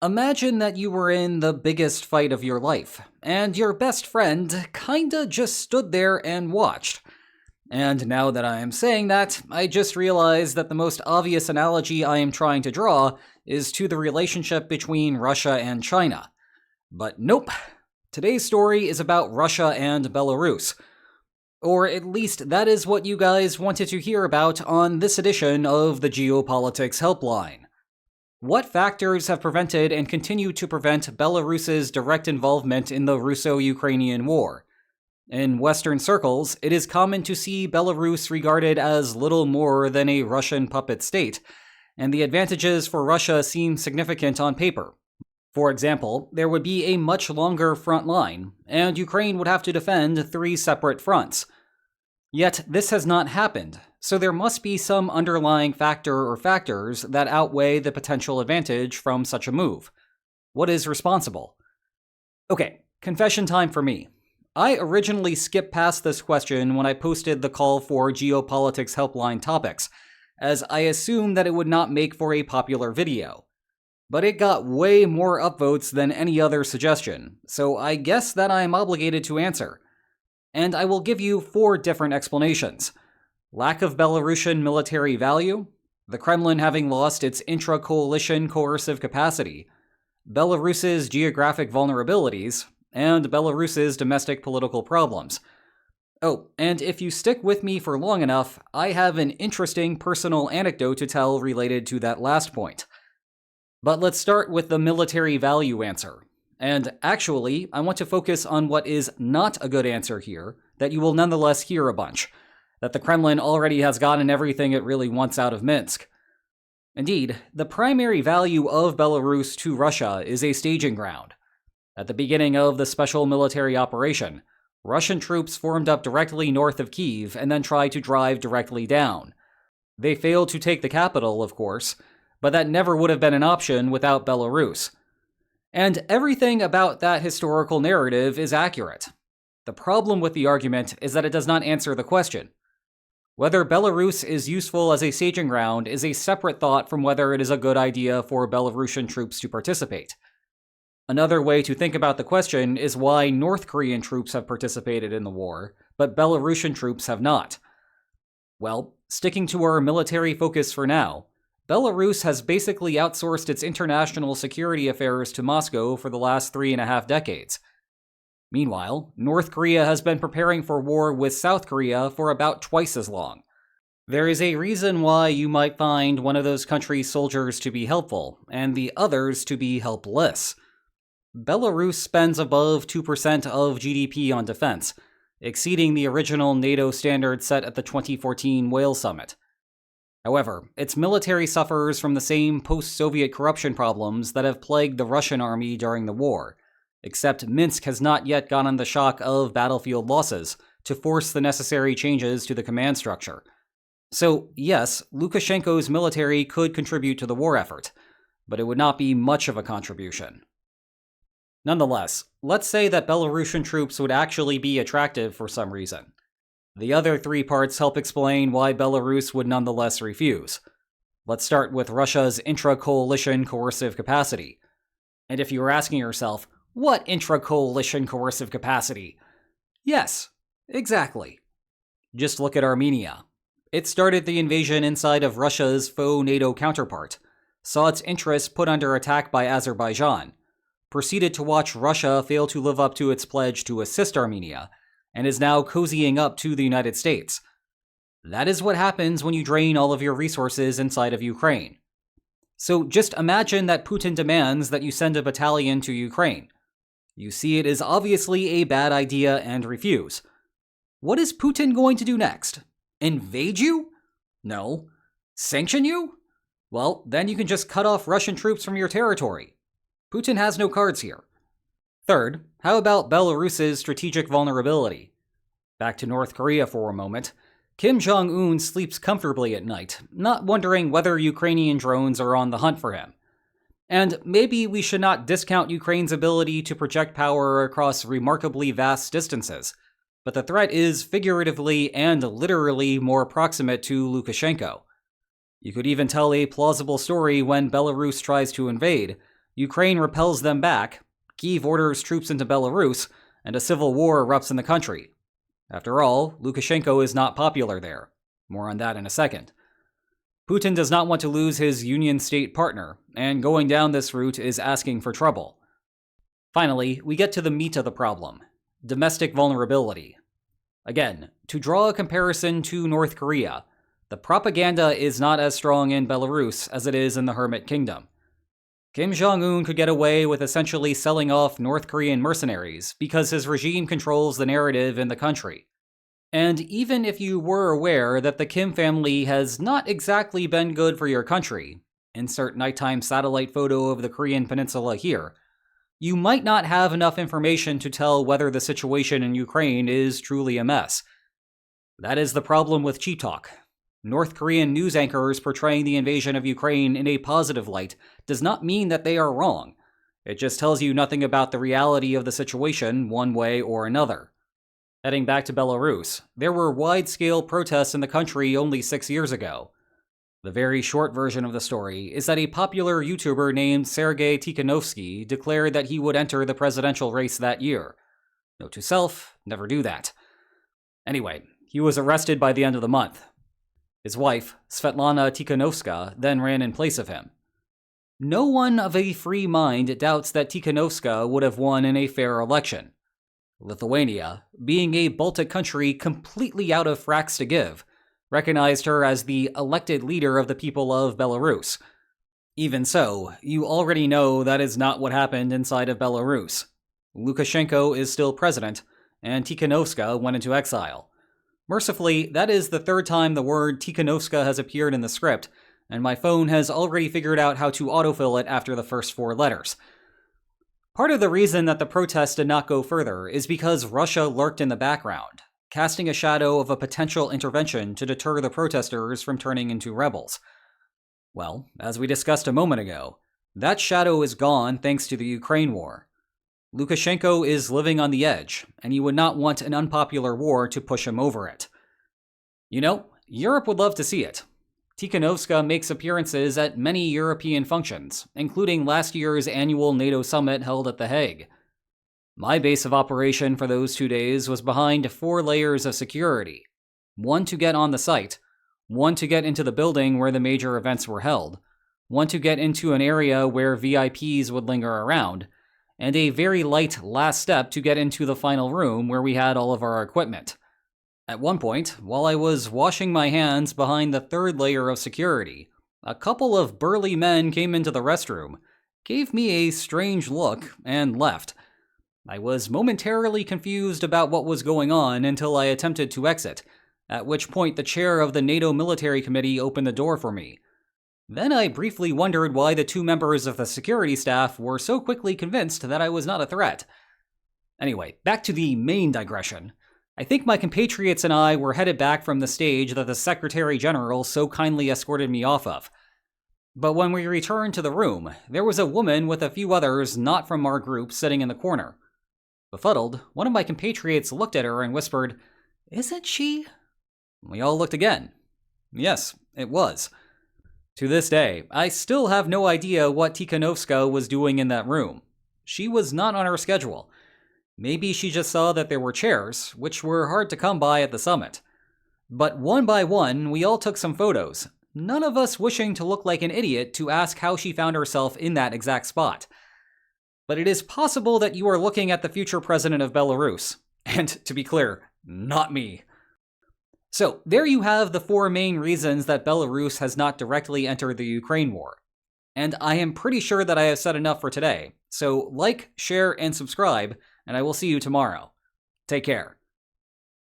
Imagine that you were in the biggest fight of your life, and your best friend kinda just stood there and watched. And now that I am saying that, I just realized that the most obvious analogy I am trying to draw is to the relationship between Russia and China. But nope. Today's story is about Russia and Belarus. Or at least that is what you guys wanted to hear about on this edition of the Geopolitics Helpline. What factors have prevented and continue to prevent Belarus's direct involvement in the Russo-Ukrainian war? In Western circles, it is common to see Belarus regarded as little more than a Russian puppet state, and the advantages for Russia seem significant on paper. For example, there would be a much longer front line, and Ukraine would have to defend 3 separate fronts. Yet this has not happened, so there must be some underlying factor or factors that outweigh the potential advantage from such a move. What is responsible? Okay, confession time for me. I originally skipped past this question when I posted the call for Geopolitics Helpline topics, as I assumed that it would not make for a popular video. But it got way more upvotes than any other suggestion, so I guess that I am obligated to answer. And I will give you 4 different explanations. Lack of Belarusian military value, the Kremlin having lost its intra-coalition coercive capacity, Belarus's geographic vulnerabilities, and Belarus's domestic political problems. Oh, and if you stick with me for long enough, I have an interesting personal anecdote to tell related to that last point. But let's start with the military value answer. And actually, I want to focus on what is not a good answer here, that you will nonetheless hear a bunch. That the Kremlin already has gotten everything it really wants out of Minsk. Indeed, the primary value of Belarus to Russia is a staging ground. At the beginning of the special military operation, Russian troops formed up directly north of Kyiv and then tried to drive directly down. They failed to take the capital, of course, but that never would have been an option without Belarus. And everything about that historical narrative is accurate. The problem with the argument is that it does not answer the question. Whether Belarus is useful as a staging ground is a separate thought from whether it is a good idea for Belarusian troops to participate. Another way to think about the question is why North Korean troops have participated in the war, but Belarusian troops have not. Well, sticking to our military focus for now, Belarus has basically outsourced its international security affairs to Moscow for the last 3.5 decades. Meanwhile, North Korea has been preparing for war with South Korea for about twice as long. There is a reason why you might find one of those countries' soldiers to be helpful, and the others to be helpless. Belarus spends above 2% of GDP on defense, exceeding the original NATO standard set at the 2014 Wales Summit. However, its military suffers from the same post-Soviet corruption problems that have plagued the Russian army during the war, except Minsk has not yet gotten the shock of battlefield losses to force the necessary changes to the command structure. So, yes, Lukashenko's military could contribute to the war effort, but it would not be much of a contribution. Nonetheless, let's say that Belarusian troops would actually be attractive for some reason. The other 3 parts help explain why Belarus would nonetheless refuse. Let's start with Russia's intra-coalition coercive capacity. And if you were asking yourself, what intra-coalition coercive capacity? Yes, exactly. Just look at Armenia. It started the invasion inside of Russia's faux NATO counterpart, saw its interests put under attack by Azerbaijan, proceeded to watch Russia fail to live up to its pledge to assist Armenia, and is now cozying up to the United States. That is what happens when you drain all of your resources inside of Ukraine. So just imagine that Putin demands that you send a battalion to Ukraine. You see it is obviously a bad idea and refuse. What is Putin going to do next? Invade you? No. Sanction you? Well, then you can just cut off Russian troops from your territory. Putin has no cards here. Third, how about Belarus's strategic vulnerability? Back to North Korea for a moment. Kim Jong-un sleeps comfortably at night, not wondering whether Ukrainian drones are on the hunt for him. And maybe we should not discount Ukraine's ability to project power across remarkably vast distances, but the threat is figuratively and literally more proximate to Lukashenko. You could even tell a plausible story when Belarus tries to invade, Ukraine repels them back, Kyiv orders troops into Belarus, and a civil war erupts in the country. After all, Lukashenko is not popular there. More on that in a second. Putin does not want to lose his Union state partner, and going down this route is asking for trouble. Finally, we get to the meat of the problem: domestic vulnerability. Again, to draw a comparison to North Korea, the propaganda is not as strong in Belarus as it is in the Hermit Kingdom. Kim Jong-un could get away with essentially selling off North Korean mercenaries because his regime controls the narrative in the country. And even if you were aware that the Kim family has not exactly been good for your country, insert nighttime satellite photo of the Korean peninsula here, you might not have enough information to tell whether the situation in Ukraine is truly a mess. That is the problem with Cheat Talk. North Korean news anchors portraying the invasion of Ukraine in a positive light does not mean that they are wrong. It just tells you nothing about the reality of the situation one way or another. Heading back to Belarus, there were wide-scale protests in the country only 6 years ago. The very short version of the story is that a popular YouTuber named Sergei Tikhanovsky declared that he would enter the presidential race that year. Note to self, never do that. Anyway, he was arrested by the end of the month. His wife, Svetlana Tikhanovska, then ran in place of him. No one of a free mind doubts that Tikhanovska would have won in a fair election. Lithuania, being a Baltic country completely out of fracks to give, recognized her as the elected leader of the people of Belarus. Even so, you already know that is not what happened inside of Belarus. Lukashenko is still president, and Tikhanovska went into exile. Mercifully, that is the third time the word Tikhanovska has appeared in the script, and my phone has already figured out how to autofill it after the first 4 letters. Part of the reason that the protests did not go further is because Russia lurked in the background, casting a shadow of a potential intervention to deter the protesters from turning into rebels. Well, as we discussed a moment ago, that shadow is gone thanks to the Ukraine war. Lukashenko is living on the edge, and he would not want an unpopular war to push him over it. You know, Europe would love to see it. Tikhanovska makes appearances at many European functions, including last year's annual NATO summit held at The Hague. My base of operation for those 2 days was behind 4 layers of security. 1 to get on the site, 1 to get into the building where the major events were held, 1 to get into an area where VIPs would linger around, and a very light last step to get into the final room where we had all of our equipment. At one point, while I was washing my hands behind the 3rd layer of security, a couple of burly men came into the restroom, gave me a strange look, and left. I was momentarily confused about what was going on until I attempted to exit, at which point the chair of the NATO Military Committee opened the door for me. Then I briefly wondered why the 2 members of the security staff were so quickly convinced that I was not a threat. Anyway, back to the main digression. I think my compatriots and I were headed back from the stage that the Secretary General so kindly escorted me off of. But when we returned to the room, there was a woman with a few others not from our group sitting in the corner. Befuddled, one of my compatriots looked at her and whispered, "Isn't she?" We all looked again. Yes, it was. To this day, I still have no idea what Tikhanovska was doing in that room. She was not on our schedule. Maybe she just saw that there were chairs, which were hard to come by at the summit. But one by one, we all took some photos, none of us wishing to look like an idiot to ask how she found herself in that exact spot. But it is possible that you are looking at the future president of Belarus. And to be clear, not me. So, there you have the 4 main reasons that Belarus has not directly entered the Ukraine war. And I am pretty sure that I have said enough for today. So, like, share, and subscribe, and I will see you tomorrow. Take care.